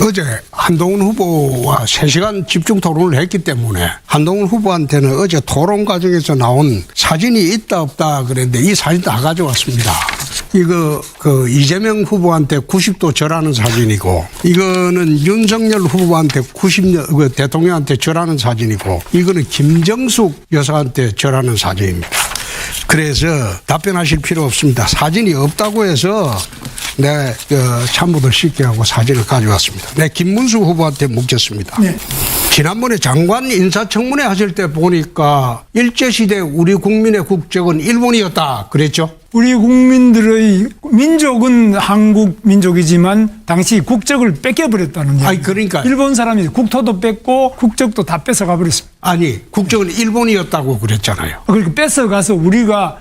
어제 한동훈 후보와 3시간 집중 토론을 했기 때문에 한동훈 후보한테는 어제 토론 과정에서 나온 사진이 있다 없다 그랬는데 이 사진 다 가져왔습니다. 이거 이재명 후보한테 90도 절하는 사진이고, 이거는 윤석열 후보한테 90도 대통령한테 절하는 사진이고, 이거는 김정숙 여사한테 절하는 사진입니다. 그래서 답변하실 필요 없습니다. 사진이 없다고 해서 참모들 쉽게 하고 사진을 가져왔습니다. 김문수 후보한테 묻겠습니다. 네. 지난번에 장관 인사청문회 하실 때 보니까 일제시대 우리 국민의 국적은 일본이었다 그랬죠? 우리 국민들의 민족은 한국 민족이지만 당시 국적을 뺏겨버렸다는 얘기. 아니 그러니까 일본 사람이 국토도 뺏고 국적도 다 뺏어가 버렸습니다. 아니 국적은 일본이었다고 그랬잖아요. 그러니까 뺏어가서 우리가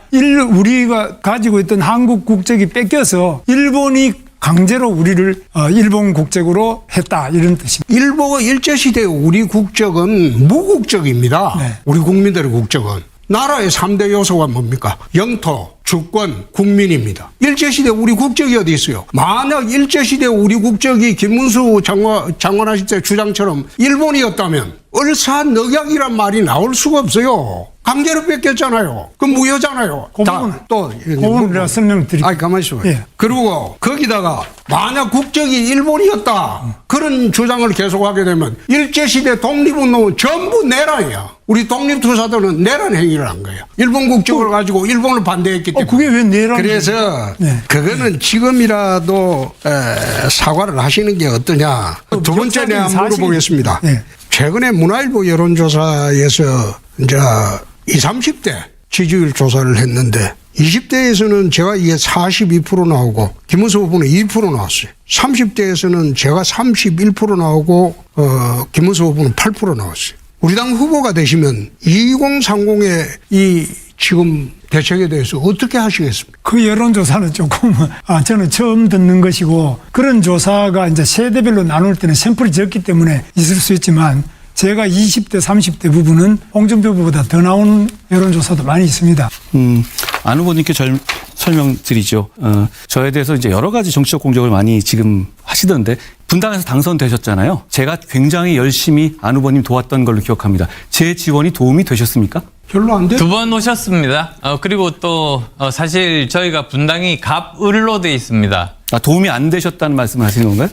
가지고 있던 한국 국적이 뺏겨서 일본이 강제로 우리를 일본 국적으로 했다 이런 뜻입니다. 일제시대 우리 국적은 무국적입니다. 네. 우리 국민들의 국적은. 나라의 3대 요소가 뭡니까? 영토, 주권, 국민입니다. 일제시대 우리 국적이 어디 있어요? 만약 일제시대 우리 국적이 김문수 장관 하실 때 주장처럼 일본이었다면 을사늑약이란 말이 나올 수가 없어요. 강제로 뺏겼잖아요. 그 무효잖아요. 그 부분은 내가 설명드릴게요. 아니, 가만히 있어요. 예. 그리고 거기다가 만약 국적이 일본이었다. 그런 주장을 계속하게 되면 일제시대 독립운동은 전부 내란이야. 우리 독립투사들은 내란 행위를 한 거예요. 일본 국적을 가지고 일본을 반대했기 때문에. 그게 왜 내란이에요? 그래서 그거는 지금이라도 사과를 하시는 게 어떠냐. 두 번째 내가 물어보겠습니다. 네. 최근에 문화일보 여론조사에서 이제 20, 30대 지지율 조사를 했는데 20대에서는 제가 이게 42% 나오고 김문수 후보는 2% 나왔어요. 30대에서는 제가 31% 나오고 김문수 후보는 8% 나왔어요. 우리 당 후보가 되시면 2030의 이 지금 대책에 대해서 어떻게 하시겠습니까? 그 여론조사는 조금 저는 처음 듣는 것이고, 그런 조사가 이제 세대별로 나눌 때는 샘플이 적기 때문에 있을 수 있지만 제가 20대, 30대 부분은 홍준표 후보보다 더 나온 여론조사도 많이 있습니다. 안 후보님께 설명드리죠. 저에 대해서 이제 여러 가지 정치적 공격을 많이 지금 하시던데 분당에서 당선되셨잖아요. 제가 굉장히 열심히 안 후보님 도왔던 걸로 기억합니다. 제 지원이 도움이 되셨습니까? 별로 안 돼요. 2번 오셨습니다. 그리고 또 사실 저희가 분당이 갑을로 돼 있습니다. 도움이 안 되셨다는 말씀을 하시는 건가요?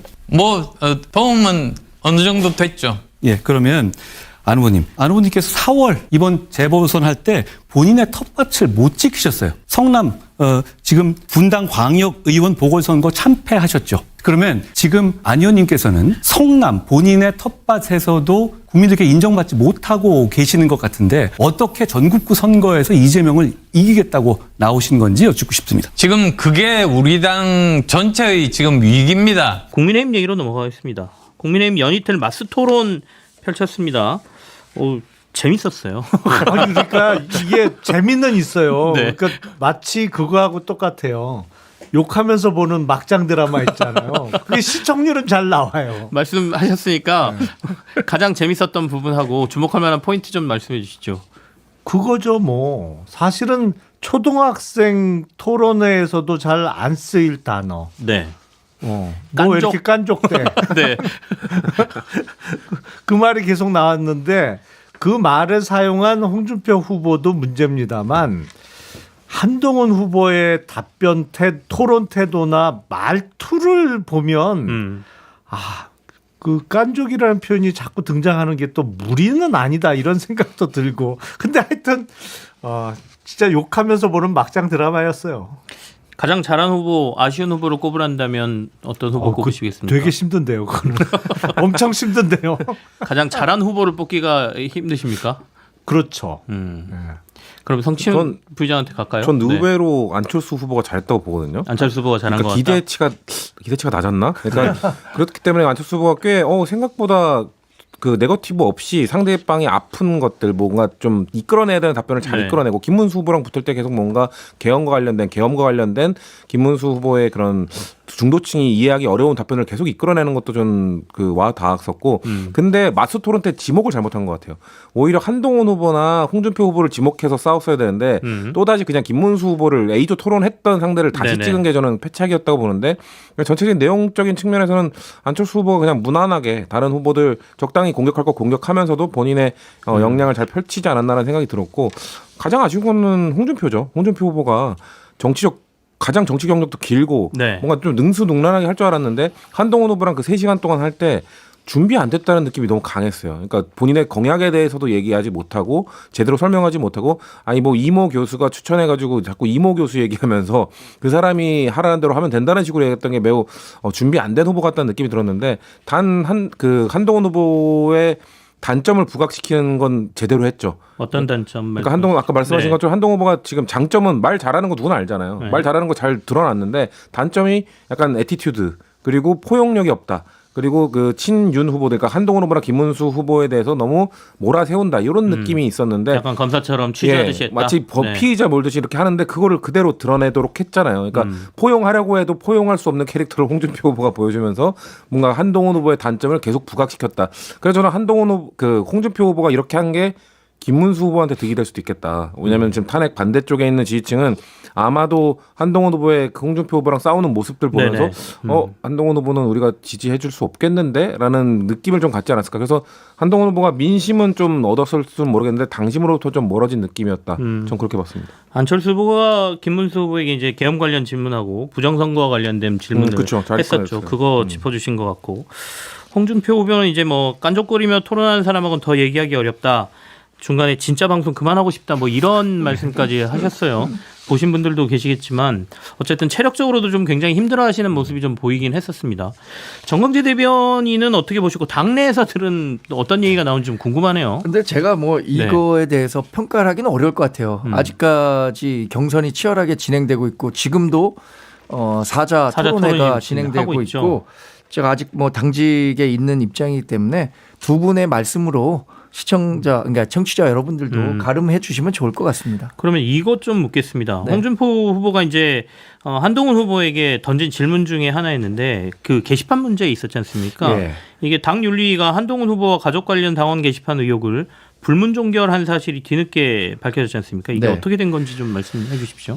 도움은 어느 정도 됐죠. 예, 그러면 안 후보님께서 4월 이번 재보선 할 때 본인의 텃밭을 못 지키셨어요. 성남 지금 분당 광역의원 보궐선거 참패하셨죠. 그러면 지금 안 의원님께서는 성남 본인의 텃밭에서도 국민들께 인정받지 못하고 계시는 것 같은데 어떻게 전국구 선거에서 이재명을 이기겠다고 나오신 건지 여쭙고 싶습니다. 지금 그게 우리 당 전체의 지금 위기입니다. 국민의힘 얘기로 넘어가겠습니다. 국민의힘 연이틀 마스 토론 펼쳤습니다. 재밌었어요. 아니, 그러니까 이게 재미는 있어요. 네. 그러니까 마치 그거하고 똑같아요. 욕하면서 보는 막장 드라마 있잖아요. 그게 시청률은 잘 나와요. 말씀하셨으니까 가장 재밌었던 부분하고 주목할 만한 포인트 좀 말씀해 주시죠. 그거죠 뭐. 사실은 초등학생 토론회에서도 잘 안 쓰일 단어. 네. 뭐 왜 이렇게 깐족대. 네. 그 말이 계속 나왔는데 그 말을 사용한 홍준표 후보도 문제입니다만 한동훈 후보의 토론 태도나 말투를 보면 그 깐족이라는 표현이 자꾸 등장하는 게 또 무리는 아니다 이런 생각도 들고, 근데 하여튼 진짜 욕하면서 보는 막장 드라마였어요. 가장 잘한 후보, 아쉬운 후보를 꼽으란다면 어떤 후보 꼽으시겠습니까? 되게 힘든데요, 그거는. 엄청 힘든데요. 가장 잘한 후보를 뽑기가 힘드십니까? 그렇죠. 그럼 성취현 부의장한테 갈까요? 전 의외로 안철수 후보가 잘했다고 보거든요. 안철수 후보가 잘한 것 같다. 기대치가 낮았나? 그러니까 그렇기 때문에 안철수 후보가 꽤 생각보다 그 네거티브 없이 상대방이 아픈 것들 뭔가 좀 이끌어내야 되는 답변을 잘 이끌어내고, 김문수 후보랑 붙을 때 계속 뭔가 계엄과 관련된 김문수 후보의 그런 중도층이 이해하기 어려운 답변을 계속 이끌어내는 것도 좀 와 닿았었고 근데 마스 토론 때 지목을 잘못한 것 같아요. 오히려 한동훈 후보나 홍준표 후보를 지목해서 싸웠어야 되는데 또다시 그냥 김문수 후보를 A조 토론했던 상대를 다시 네네. 찍은 게 저는 패착이었다고 보는데 전체적인 내용적인 측면에서는 안철수 후보가 그냥 무난하게 다른 후보들 적당히 공격할 거 공격하면서도 본인의 역량을 잘 펼치지 않았나라는 생각이 들었고 가장 아쉬운 거는 홍준표죠. 홍준표 후보가 가장 정치 경력도 길고 네. 뭔가 좀 능수능란하게 할 줄 알았는데 한동훈 후보랑 그 3시간 동안 할 때 준비 안 됐다는 느낌이 너무 강했어요. 그러니까 본인의 공약에 대해서도 얘기하지 못하고 제대로 설명하지 못하고 아니 뭐 이모 교수가 추천해가지고 자꾸 이모 교수 얘기하면서 그 사람이 하라는 대로 하면 된다는 식으로 얘기했던 게 매우 준비 안 된 후보 같다는 느낌이 들었는데 한동훈 후보의 단점을 부각시키는 건 제대로 했죠. 어떤 단점? 그러니까 한동훈 아까 말씀하신 네. 것처럼 한동훈 후보가 지금 장점은 말 잘하는 거 누구나 알잖아요. 네. 말 잘하는 거 잘 드러났는데 단점이 약간 애티튜드 그리고 포용력이 없다. 그리고 그 친윤 후보들, 그러니까 한동훈 후보나 김문수 후보에 대해서 너무 몰아세운다 이런 느낌이 있었는데 약간 검사처럼 취재하듯이 했다. 마치 네. 피의자 몰듯이 이렇게 하는데 그거를 그대로 드러내도록 했잖아요. 그러니까 포용하려고 해도 포용할 수 없는 캐릭터를 홍준표 후보가 보여주면서 뭔가 한동훈 후보의 단점을 계속 부각시켰다. 그래서 저는 홍준표 후보가 이렇게 한 게 김문수 후보한테 득이 될 수도 있겠다. 왜냐하면 지금 탄핵 반대쪽에 있는 지지층은 아마도 한동훈 후보의 그 홍준표 후보랑 싸우는 모습들 보면서 한동훈 후보는 우리가 지지해 줄 수 없겠는데? 라는 느낌을 좀 갖지 않았을까. 그래서 한동훈 후보가 민심은 좀 얻었을지는 모르겠는데 당심으로부터 좀 멀어진 느낌이었다. 전 그렇게 봤습니다. 안철수 후보가 김문수 후보에게 이제 계엄 관련 질문하고 부정선거와 관련된 질문을 그쵸. 잘 했었죠. 꺼냈어요. 그거 짚어주신 것 같고 홍준표 후보는 이제 뭐 깐족거리며 토론하는 사람하고는 더 얘기하기 어렵다. 중간에 진짜 방송 그만하고 싶다 뭐 이런 말씀까지 하셨어요. 보신 분들도 계시겠지만 어쨌든 체력적으로도 좀 굉장히 힘들어하시는 모습이 좀 보이긴 했었습니다. 정광재 대변인은 어떻게 보시고 당내에서 들은 어떤 얘기가 나온지 좀 궁금하네요. 근데 제가 뭐 이거에 대해서 평가를 하기는 어려울 것 같아요. 아직까지 경선이 치열하게 진행되고 있고 지금도 사자 토론회가 토론이 진행되고 하고 있고 있죠. 제가 아직 뭐 당직에 있는 입장이기 때문에 두 분의 말씀으로 그러니까 청취자 여러분들도 가름해 주시면 좋을 것 같습니다. 그러면 이것 좀 묻겠습니다. 네. 홍준표 후보가 이제 한동훈 후보에게 던진 질문 중에 하나였는데 그 게시판 문제 있었지 않습니까? 예. 이게 당 윤리위가 한동훈 후보와 가족 관련 당원 게시판 의혹을 불문 종결한 사실이 뒤늦게 밝혀졌지 않습니까? 이게 네. 어떻게 된 건지 좀 말씀해 주십시오.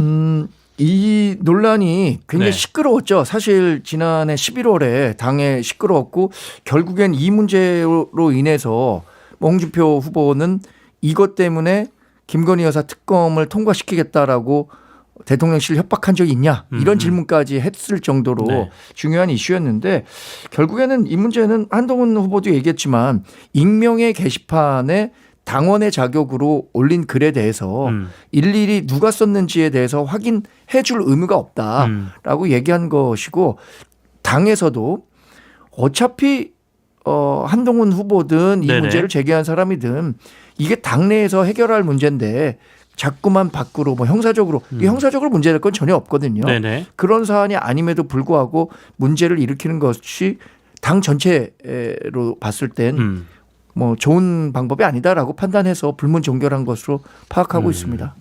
이 논란이 굉장히 네. 시끄러웠죠. 사실 지난해 11월에 당에 시끄러웠고 결국엔 이 문제로 인해서 홍준표 후보는 이것 때문에 김건희 여사 특검을 통과시키겠다라고 대통령실 협박한 적이 있냐 이런 질문까지 했을 정도로 네. 중요한 이슈였는데 결국에는 이 문제는 한동훈 후보도 얘기했지만 익명의 게시판에 당원의 자격으로 올린 글에 대해서 일일이 누가 썼는지에 대해서 확인해 줄 의무가 없다라고 얘기한 것이고 당에서도 어차피 한동훈 후보든 이 네네. 문제를 제기한 사람이든 이게 당내에서 해결할 문제인데 자꾸만 밖으로 뭐 형사적으로 이 형사적으로 문제될 건 전혀 없거든요. 네네. 그런 사안이 아님에도 불구하고 문제를 일으키는 것이 당 전체로 봤을 땐 뭐 좋은 방법이 아니다라고 판단해서 불문 종결한 것으로 파악하고 있습니다.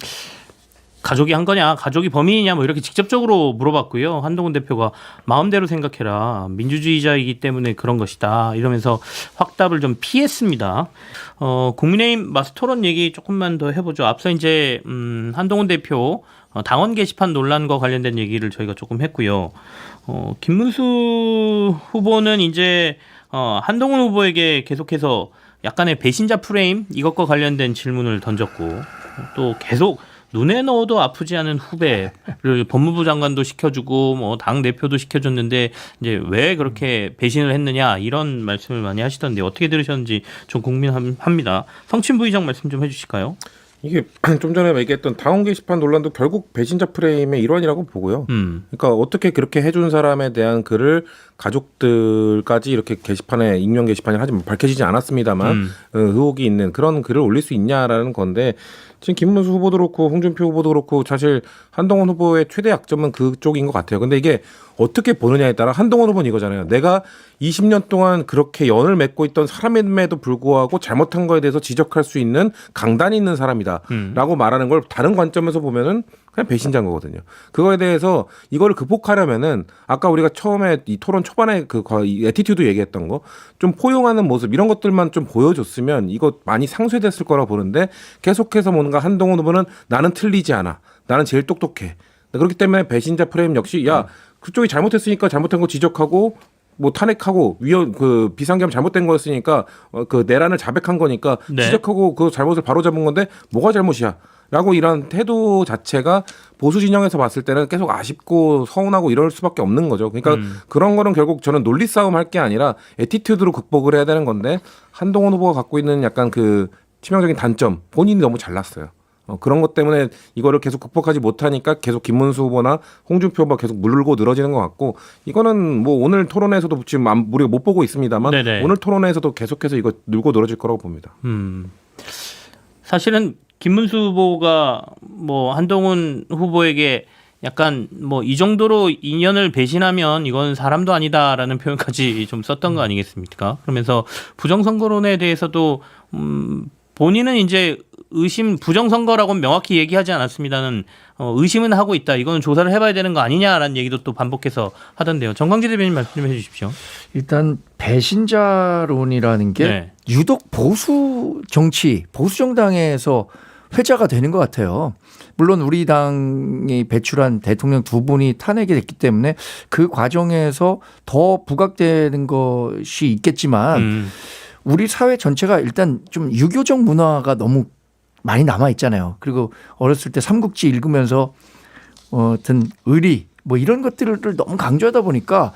가족이 한 거냐, 가족이 범인이냐, 뭐 이렇게 직접적으로 물어봤고요. 한동훈 대표가 마음대로 생각해라. 민주주의자이기 때문에 그런 것이다. 이러면서 확답을 좀 피했습니다. 국민의힘 마스 토론 얘기 조금만 더 해보죠. 앞서 이제 한동훈 대표 당원 게시판 논란과 관련된 얘기를 저희가 조금 했고요. 김문수 후보는 이제 한동훈 후보에게 계속해서 약간의 배신자 프레임 이것과 관련된 질문을 던졌고 또 계속 눈에 넣어도 아프지 않은 후배를 법무부 장관도 시켜주고 뭐 당 대표도 시켜줬는데 이제 왜 그렇게 배신을 했느냐 이런 말씀을 많이 하시던데 어떻게 들으셨는지 좀 궁금합니다. 성친 부의장 말씀 좀 해주실까요? 이게 좀 전에 얘기했던 당원 게시판 논란도 결국 배신자 프레임의 일환이라고 보고요. 그러니까 어떻게 그렇게 해준 사람에 대한 글을 가족들까지 이렇게 게시판에 익명 게시판에 하지만 밝혀지지 않았습니다만 의혹이 있는 그런 글을 올릴 수 있냐라는 건데 지금 김문수 후보도 그렇고 홍준표 후보도 그렇고 사실 한동훈 후보의 최대 약점은 그쪽인 것 같아요. 근데 이게 어떻게 보느냐에 따라 한동훈 후보는 이거잖아요. 내가 20년 동안 그렇게 연을 맺고 있던 사람임에도 불구하고 잘못한 거에 대해서 지적할 수 있는 강단이 있는 사람이다 라고 말하는 걸 다른 관점에서 보면은 그냥 배신자인 거거든요. 그거에 대해서 이거를 극복하려면은 아까 우리가 처음에 이 토론 초반에 이 애티튜드 얘기했던 거 좀 포용하는 모습 이런 것들만 좀 보여줬으면 이거 많이 상쇄됐을 거라고 보는데 계속해서 뭔가 한동훈 후보는 나는 틀리지 않아. 나는 제일 똑똑해. 그렇기 때문에 배신자 프레임 역시 야 그쪽이 잘못했으니까 잘못한 거 지적하고 뭐 탄핵하고 비상계엄 잘못된 거였으니까 그 내란을 자백한 거니까 네. 지적하고 그 잘못을 바로잡은 건데 뭐가 잘못이야? 라고 이런 태도 자체가 보수 진영에서 봤을 때는 계속 아쉽고 서운하고 이럴 수밖에 없는 거죠. 그러니까 그런 거는 결국 저는 논리 싸움 할 게 아니라 애티튜드로 극복을 해야 되는 건데 한동훈 후보가 갖고 있는 약간 그 치명적인 단점 본인이 너무 잘났어요. 그런 것 때문에 이거를 계속 극복하지 못하니까 계속 김문수 후보나 홍준표 후보가 계속 물고 늘어지는 것 같고 이거는 뭐 오늘 토론에서도 지금 우리가 못 보고 있습니다만 네네. 오늘 토론에서도 계속해서 이거 늘고 늘어질 거라고 봅니다. 사실은 김문수 후보가 뭐 한동훈 후보에게 약간 뭐 이 정도로 인연을 배신하면 이건 사람도 아니다라는 표현까지 좀 썼던 거 아니겠습니까? 그러면서 부정선거론에 대해서도 본인은 이제 부정선거라고는 명확히 얘기하지 않았습니다는 의심은 하고 있다. 이거는 조사를 해봐야 되는 거 아니냐라는 얘기도 또 반복해서 하던데요. 정광재 대변인 말씀 좀 해주십시오. 일단 배신자론이라는 게 네. 유독 보수 정치, 보수 정당에서 회자가 되는 것 같아요. 물론 우리 당이 배출한 대통령 두 분이 탄핵이 됐기 때문에 그 과정에서 더 부각되는 것이 있겠지만 우리 사회 전체가 일단 좀 유교적 문화가 너무 많이 남아 있잖아요. 그리고 어렸을 때 삼국지 읽으면서 어떤 의리 뭐 이런 것들을 너무 강조하다 보니까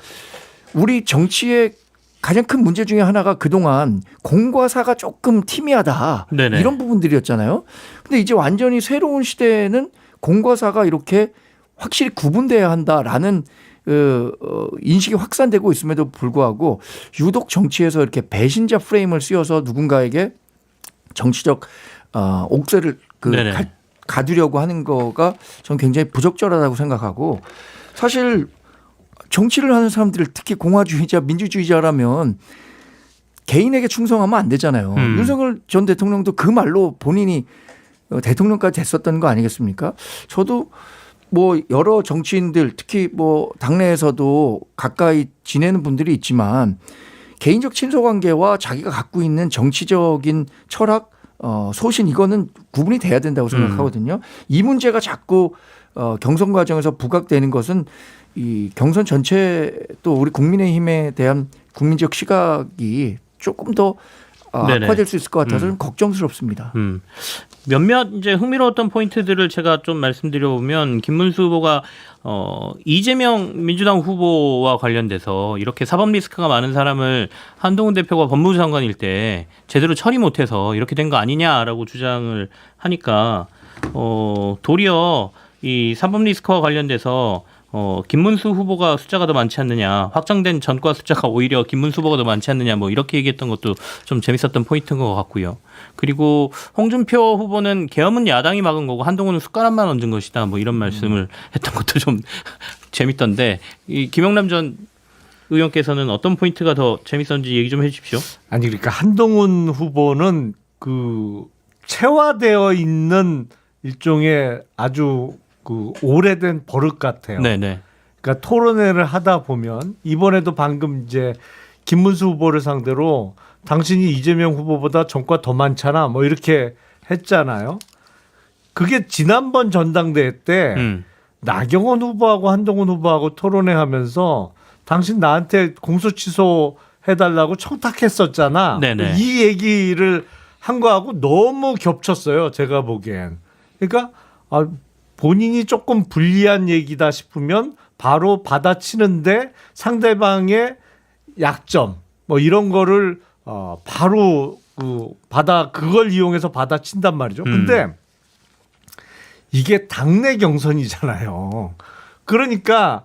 우리 정치의 가장 큰 문제 중에 하나가 그동안 공과 사가 조금 티미하다. 네네. 이런 부분들이었잖아요. 근데 이제 완전히 새로운 시대에는 공과 사가 이렇게 확실히 구분돼야 한다라는 인식이 확산되고 있음에도 불구하고 유독 정치에서 이렇게 배신자 프레임을 씌워서 누군가에게 정치적 옥새를 네네. 가두려고 하는 거가 저는 굉장히 부적절하다고 생각하고 사실 정치를 하는 사람들 특히 공화주의자 민주주의자라면 개인에게 충성하면 안 되잖아요. 윤석열 전 대통령도 그 말로 본인이 대통령까지 됐었던 거 아니겠습니까? 저도 뭐 여러 정치인들 특히 뭐 당내에서도 가까이 지내는 분들이 있지만 개인적 친소 관계와 자기가 갖고 있는 정치적인 철학 소신 이거는 구분이 돼야 된다고 생각하거든요. 이 문제가 자꾸 경선 과정에서 부각되는 것은 이 경선 전체 또 우리 국민의힘에 대한 국민적 시각이 조금 더 악화될 수 있을 것 같아서 좀 걱정스럽습니다. 몇몇 이제 흥미로웠던 포인트들을 제가 좀 말씀드려보면 김문수 후보가 이재명 민주당 후보와 관련돼서 이렇게 사법 리스크가 많은 사람을 한동훈 대표가 법무부 장관일 때 제대로 처리 못해서 이렇게 된 거 아니냐라고 주장을 하니까 도리어 이 사법 리스크와 관련돼서 김문수 후보가 숫자가 더 많지 않느냐, 확정된 전과 숫자가 오히려 김문수 후보가 더 많지 않느냐, 뭐 이렇게 얘기했던 것도 좀 재밌었던 포인트인 것 같고요. 그리고 홍준표 후보는 계엄은 야당이 막은 거고 한동훈은 숟가락만 얹은 것이다, 뭐 이런 말씀을 했던 것도 좀 재밌던데 이 김영남 전 의원께서는 어떤 포인트가 더 재밌었는지 얘기 좀 해주십시오. 아니 그러니까 한동훈 후보는 그 체화되어 있는 일종의 아주 그 오래된 버릇 같아요. 네네. 그러니까 토론회를 하다 보면 이번에도 방금 이제 김문수 후보를 상대로 당신이 이재명 후보보다 전과 더 많잖아 뭐 이렇게 했잖아요. 그게 지난번 전당대회 때 나경원 후보하고 한동훈 후보하고 토론회 하면서 당신 나한테 공소 취소해달라고 청탁했었잖아. 네네. 이 얘기를 한 거하고 너무 겹쳤어요. 제가 보기엔. 그러니까 본인이 조금 불리한 얘기다 싶으면 바로 받아치는데 상대방의 약점 뭐 이런 거를 바로 그걸 이용해서 받아친단 말이죠. 근데 이게 당내 경선이잖아요. 그러니까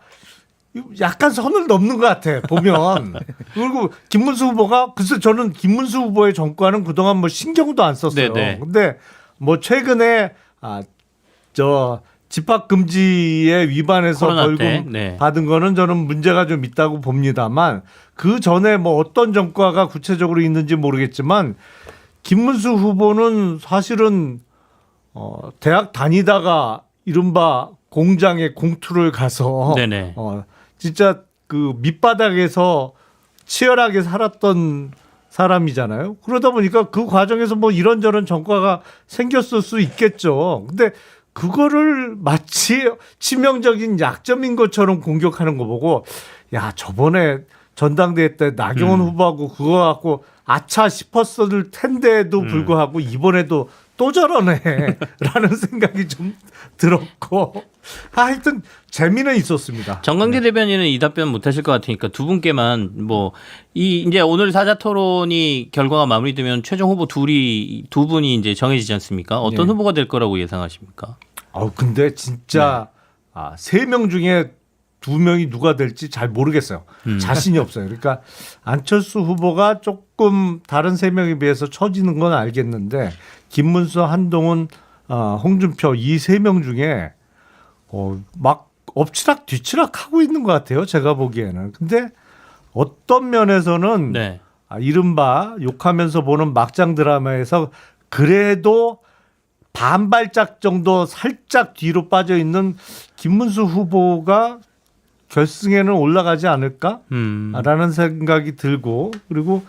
약간 선을 넘는 것 같아 보면. 그리고 김문수 후보가 글쎄 저는 김문수 후보의 전과는 그동안 뭐 신경도 안 썼어요. 네네. 근데 뭐 최근에 저 집합 금지에 위반해서 코로나 벌금 때, 네. 받은 거는 저는 문제가 좀 있다고 봅니다만 그 전에 뭐 어떤 전과가 구체적으로 있는지 모르겠지만 김문수 후보는 사실은 대학 다니다가 이른바 공장에 공투를 가서 네네. 진짜 그 밑바닥에서 치열하게 살았던 사람이잖아요. 그러다 보니까 그 과정에서 뭐 이런저런 전과가 생겼을 수 있겠죠. 근데 그거를 마치 치명적인 약점인 것처럼 공격하는 거 보고 야, 저번에 전당대회 때 나경원 후보하고 그거 갖고 아차 싶었을 텐데도 불구하고 이번에도 또 저러네 라는 생각이 좀 들었고 하여튼 재미는 있었습니다. 정강재 대변인은 이 답변 못 하실 것 같으니까 두 분께만 뭐 이제 오늘 사자 토론이 결과가 마무리되면 최종 후보 두 분이 이제 정해지지 않습니까? 어떤 후보가 될 거라고 예상하십니까? 근데 진짜 3명 중에 2명이 누가 될지 잘 모르겠어요. 자신이 없어요. 그러니까 안철수 후보가 조금 다른 3명에 비해서 처지는 건 알겠는데 김문수, 한동훈, 홍준표 이 3명 중에 막 엎치락 뒤치락 하고 있는 것 같아요. 제가 보기에는. 근데 어떤 면에서는 네. 이른바 욕하면서 보는 막장 드라마에서 그래도 반발짝 정도 살짝 뒤로 빠져 있는 김문수 후보가 결승에는 올라가지 않을까라는 생각이 들고 그리고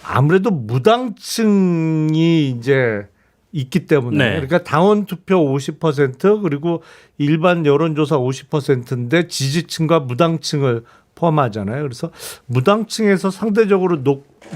아무래도 무당층이 이제 있기 때문에 네. 그러니까 당원 투표 50% 그리고 일반 여론조사 50%인데 지지층과 무당층을 포함하잖아요. 그래서 무당층에서 상대적으로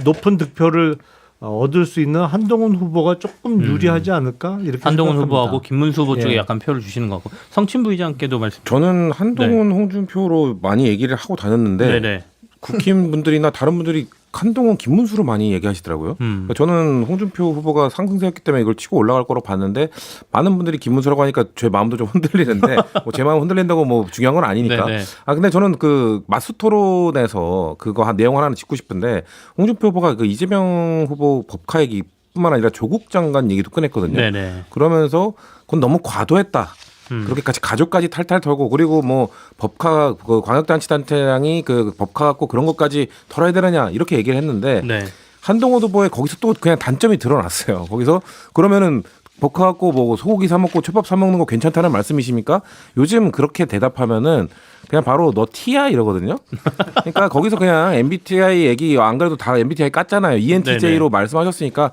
높은 득표를 얻을 수 있는 한동훈 후보가 조금 유리하지 않을까 이렇게 한동훈 생각합니다. 후보하고 김문수 후보 쪽에 예. 약간 표를 주시는 것 같고 성친부 의장께도 말씀. 저는 한동훈, 홍준표로 많이 얘기를 하고 다녔는데 네네. 국힘 분들이나 다른 분들이 한동훈, 김문수로 많이 얘기하시더라고요. 그러니까 저는 홍준표 후보가 상승세였기 때문에 이걸 치고 올라갈 거로 봤는데 많은 분들이 김문수라고 하니까 제 마음도 좀 흔들리는데 뭐 제 마음 흔들린다고 뭐 중요한 건 아니니까. 네네. 근데 저는 그 마수 토론에서 그거 내용 하나는 짚고 싶은데 홍준표 후보가 그 이재명 후보 법카 얘기뿐만 아니라 조국 장관 얘기도 꺼냈거든요. 네네. 그러면서 그건 너무 과도했다. 그렇게까지 가족까지 탈탈 털고 그리고 뭐 법카 그 광역단체단체장이 그 법카 갖고 그런 것까지 털어야 되느냐 이렇게 얘기를 했는데 네. 한동훈 후보의 거기서 또 그냥 단점이 드러났어요. 거기서 그러면은 법카 갖고 뭐 소고기 사 먹고 초밥 사 먹는 거 괜찮다는 말씀이십니까? 요즘 그렇게 대답하면은 그냥 바로 너 T야 이러거든요. 그러니까 거기서 그냥 MBTI 얘기 안 그래도 다 MBTI 깠잖아요. ENTJ로 말씀하셨으니까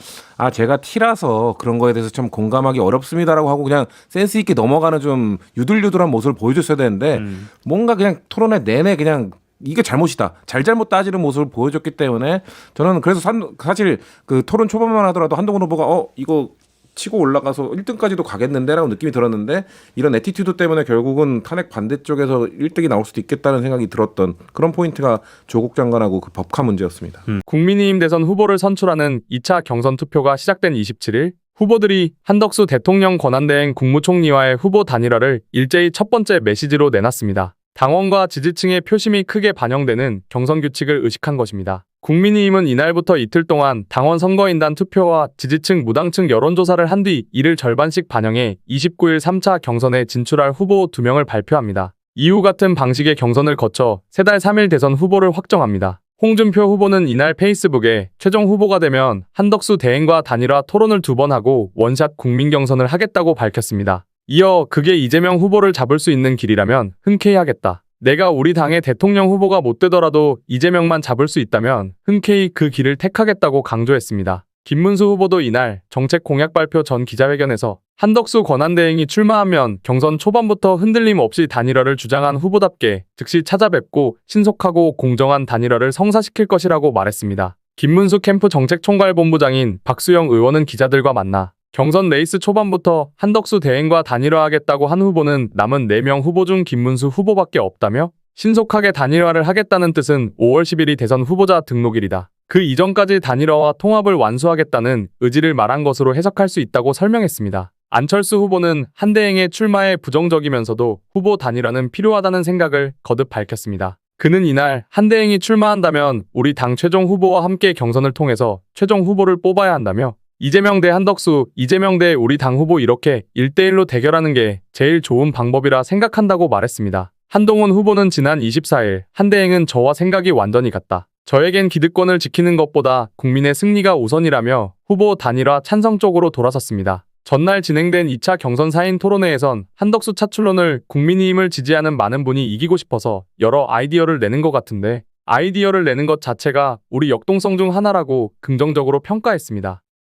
제가 T라서 그런 거에 대해서 참 공감하기 어렵습니다라고 하고 그냥 센스 있게 넘어가는 좀 유들유들한 모습을 보여줬어야 되는데 뭔가 그냥 토론회 내내 그냥 이게 잘못이다. 잘잘못 따지는 모습을 보여줬기 때문에 저는 그래서 사실 그 토론 초반만 하더라도 한동훈 후보가 이거 치고 올라가서 1등까지도 가겠는데라고 느낌이 들었는데 이런 애티튜드 때문에 결국은 탄핵 반대쪽에서 1등이 나올 수도 있겠다는 생각이 들었던 그런 포인트가 조국 장관하고 그 법카 문제였습니다. 국민의힘 대선 후보를 선출하는 2차 경선 투표가 시작된 27일 후보들이 한덕수 대통령 권한대행 국무총리와의 후보 단일화를 일제히 첫 번째 메시지로 내놨습니다. 당원과 지지층의 표심이 크게 반영되는 경선 규칙을 의식한 것입니다. 국민의힘은 이날부터 이틀 동안 당원 선거인단 투표와 지지층 무당층 여론조사를 한 뒤 이를 절반씩 반영해 29일 3차 경선에 진출할 후보 2명을 발표합니다. 이후 같은 방식의 경선을 거쳐 3달 3일 대선 후보를 확정합니다. 홍준표 후보는 이날 페이스북에 최종 후보가 되면 한덕수 대행과 단일화 토론을 2번 하고 원샷 국민 경선을 하겠다고 밝혔습니다. 이어 그게 이재명 후보를 잡을 수 있는 길이라면 흔쾌히 하겠다. 내가 우리 당의 대통령 후보가 못 되더라도 이재명만 잡을 수 있다면 흔쾌히 그 길을 택하겠다고 강조했습니다. 김문수 후보도 이날 정책 공약 발표 전 기자회견에서 한덕수 권한대행이 출마하면 경선 초반부터 흔들림 없이 단일화를 주장한 후보답게 즉시 찾아뵙고 신속하고 공정한 단일화를 성사시킬 것이라고 말했습니다. 김문수 캠프 정책총괄본부장인 박수영 의원은 기자들과 만나 경선 레이스 초반부터 한덕수 대행과 단일화하겠다고 한 후보는 남은 4명 후보 중 김문수 후보밖에 없다며 신속하게 단일화를 하겠다는 뜻은 5월 10일이 대선 후보자 등록일이다. 그 이전까지 단일화와 통합을 완수하겠다는 의지를 말한 것으로 해석할 수 있다고 설명했습니다. 안철수 후보는 한대행의 출마에 부정적이면서도 후보 단일화는 필요하다는 생각을 거듭 밝혔습니다. 그는 이날 한대행이 출마한다면 우리 당 최종 후보와 함께 경선을 통해서 최종 후보를 뽑아야 한다며 이재명 대 한덕수, 이재명 대 우리 당 후보 이렇게 1대1로 대결하는 게 제일 좋은 방법이라 생각한다고 말했습니다. 한동훈 후보는 지난 24일 한대행은 저와 생각이 완전히 같다. 저에겐 기득권을 지키는 것보다 국민의 승리가 우선이라며 후보 단일화 찬성 쪽으로 돌아섰습니다. 전날 진행된 2차 경선 4인 토론회에선 한덕수 차출론을 국민의힘을 지지하는 많은 분이 이기고 싶어서 여러 아이디어를 내는 것 같은데 아이디어를 내는 것 자체가 우리 역동성 중 하나라고 긍정적으로 평가했습니다.